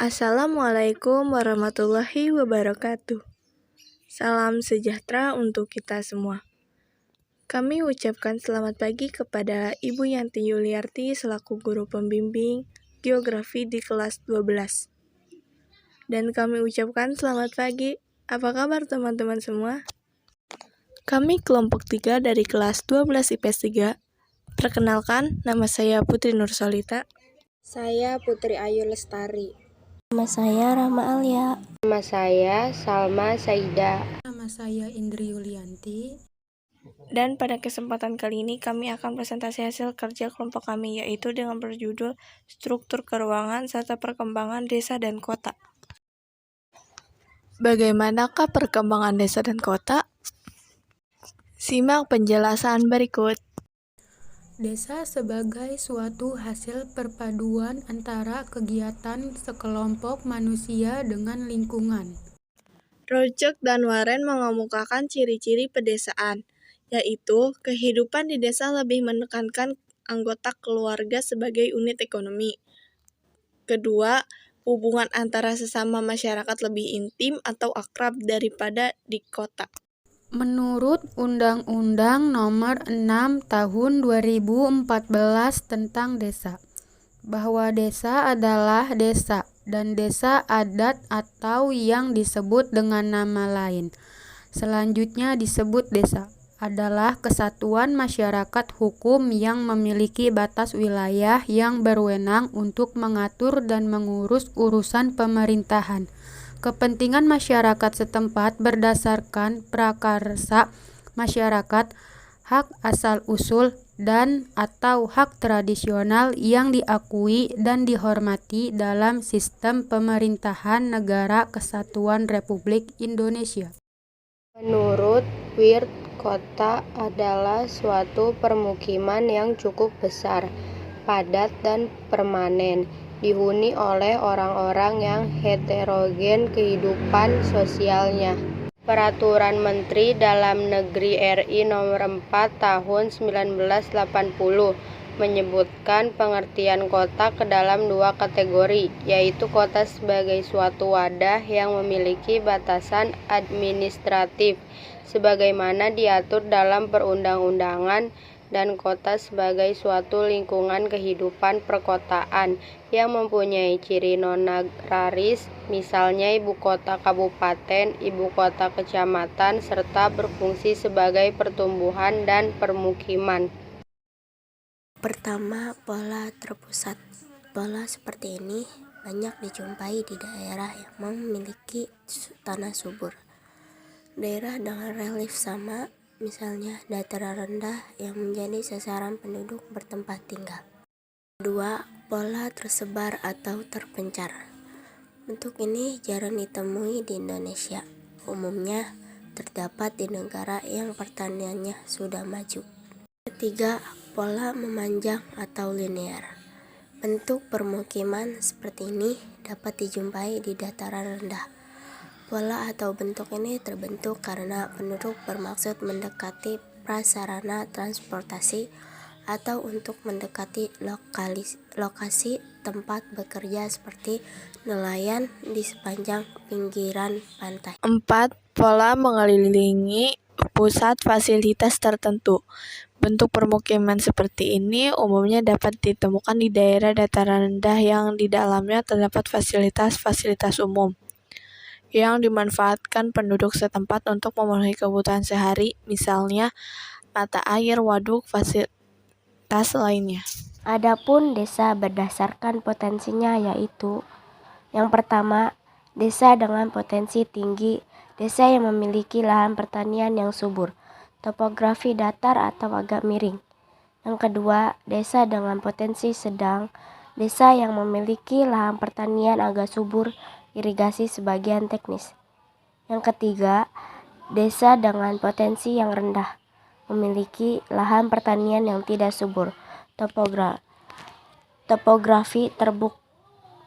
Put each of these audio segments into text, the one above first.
Assalamualaikum warahmatullahi wabarakatuh. Salam sejahtera untuk kita semua. Kami ucapkan selamat pagi kepada Ibu Yanti Yuliarti selaku guru pembimbing Geografi di kelas 12. Dan kami ucapkan selamat pagi. Apa kabar teman-teman semua? Kami kelompok 3 dari kelas 12 IPS 3. Perkenalkan, nama saya Putri Nursolita. Saya Putri Ayu Lestari. Nama saya Rama Alia. Nama saya Salma Saida. Nama saya Indri Yulianti. Dan pada kesempatan kali ini kami akan presentasi hasil kerja kelompok kami, yaitu dengan berjudul Struktur Keuangan serta Perkembangan Desa dan Kota. Bagaimanakah perkembangan desa dan kota? Simak penjelasan berikut. Desa sebagai suatu hasil perpaduan antara kegiatan sekelompok manusia dengan lingkungan. Rojek dan Waren mengemukakan ciri-ciri pedesaan, yaitu kehidupan di desa lebih menekankan anggota keluarga sebagai unit ekonomi. Kedua, hubungan antara sesama masyarakat lebih intim atau akrab daripada di kota. Menurut Undang-Undang Nomor 6 Tahun 2014 tentang Desa, bahwa desa adalah desa dan desa adat atau yang disebut dengan nama lain selanjutnya disebut desa adalah kesatuan masyarakat hukum yang memiliki batas wilayah yang berwenang untuk mengatur dan mengurus urusan pemerintahan kepentingan masyarakat setempat berdasarkan prakarsa masyarakat, hak asal-usul, dan atau hak tradisional yang diakui dan dihormati dalam sistem pemerintahan Negara Kesatuan Republik Indonesia. Menurut Wirt, kota adalah suatu permukiman yang cukup besar, padat dan permanen, dihuni oleh orang-orang yang heterogen kehidupan sosialnya. Peraturan Menteri Dalam Negeri RI Nomor 4 Tahun 1980 menyebutkan pengertian kota ke dalam dua kategori, yaitu kota sebagai suatu wadah yang memiliki batasan administratif sebagaimana diatur dalam perundang-undangan, dan kota sebagai suatu lingkungan kehidupan perkotaan yang mempunyai ciri non-agraris, misalnya ibu kota kabupaten, ibu kota kecamatan, serta berfungsi sebagai pertumbuhan dan permukiman. Pertama, pola terpusat. Pola seperti ini banyak dijumpai di daerah yang memiliki tanah subur. Daerah dengan relief sama, misalnya dataran rendah yang menjadi sasaran penduduk bertempat tinggal. Kedua, pola tersebar atau terpencar. Bentuk ini jarang ditemui di Indonesia. Umumnya terdapat di negara yang pertaniannya sudah maju. Ketiga, pola memanjang atau linear. Bentuk permukiman seperti ini dapat dijumpai di dataran rendah. Pola atau bentuk ini terbentuk karena penduduk bermaksud mendekati prasarana transportasi atau untuk mendekati lokasi tempat bekerja seperti nelayan di sepanjang pinggiran pantai. 4. Pola mengelilingi pusat fasilitas tertentu. Bentuk permukiman seperti ini umumnya dapat ditemukan di daerah dataran rendah yang di dalamnya terdapat fasilitas-fasilitas umum yang dimanfaatkan penduduk setempat untuk memenuhi kebutuhan sehari, misalnya mata air, waduk, fasilitas lainnya. Adapun desa berdasarkan potensinya yaitu yang pertama, desa dengan potensi tinggi, desa yang memiliki lahan pertanian yang subur, topografi datar atau agak miring. Yang kedua, desa dengan potensi sedang, desa yang memiliki lahan pertanian agak subur, irigasi sebagian teknis. Yang ketiga, desa dengan potensi yang rendah, memiliki lahan pertanian yang tidak subur, topografi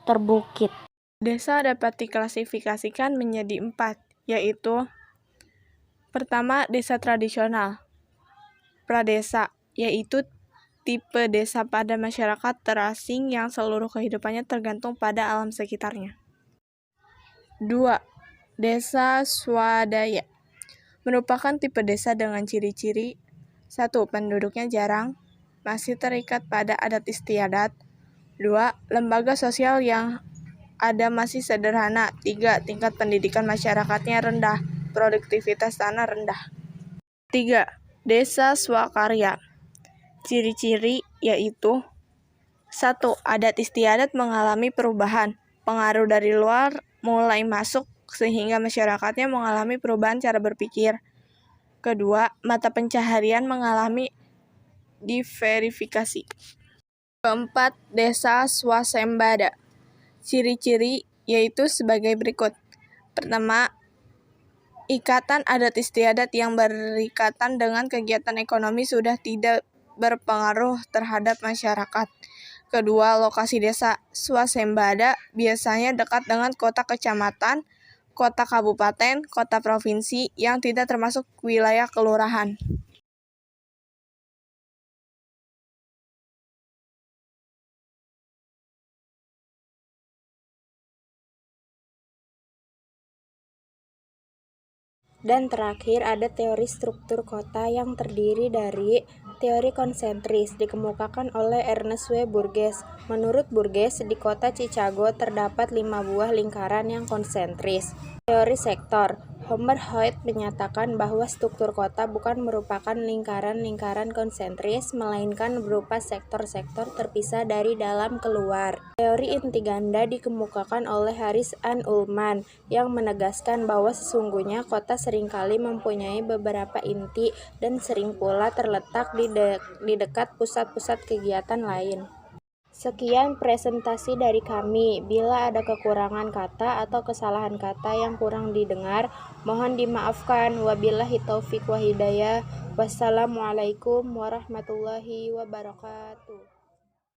terbukit. Desa dapat diklasifikasikan menjadi 4, yaitu pertama, desa tradisional. Pradesa, yaitu tipe desa pada masyarakat terasing yang seluruh kehidupannya tergantung pada alam sekitarnya. 2. Desa swadaya merupakan tipe desa dengan ciri-ciri 1. Penduduknya jarang, masih terikat pada adat istiadat. 2. Lembaga sosial yang ada masih sederhana. 3. Tingkat pendidikan masyarakatnya rendah, produktivitas tanah rendah. 3. Desa swakarya. Ciri-ciri yaitu 1. Adat istiadat mengalami perubahan, pengaruh dari luar mulai masuk sehingga masyarakatnya mengalami perubahan cara berpikir. Kedua, mata pencaharian mengalami diverifikasi. Keempat, desa swasembada. Ciri-ciri yaitu sebagai berikut. Pertama, ikatan adat istiadat yang berikatan dengan kegiatan ekonomi sudah tidak berpengaruh terhadap masyarakat. Kedua, lokasi desa swasembada biasanya dekat dengan kota kecamatan, kota kabupaten, kota provinsi yang tidak termasuk wilayah kelurahan. Dan terakhir ada teori struktur kota yang terdiri dari teori konsentris dikemukakan oleh Ernest W. Burgess. Menurut Burgess, di kota Chicago terdapat 5 buah lingkaran yang konsentris. Teori sektor. Homer Hoyt menyatakan bahwa struktur kota bukan merupakan lingkaran-lingkaran konsentris, melainkan berupa sektor-sektor terpisah dari dalam keluar. Teori inti ganda dikemukakan oleh Harris and Ullman yang menegaskan bahwa sesungguhnya kota seringkali mempunyai beberapa inti dan sering pula terletak di dekat pusat-pusat kegiatan lain. Sekian presentasi dari kami. Bila ada kekurangan kata atau kesalahan kata yang kurang didengar, mohon dimaafkan. Wabillahi taufik wa hidayah. Wassalamualaikum warahmatullahi wabarakatuh.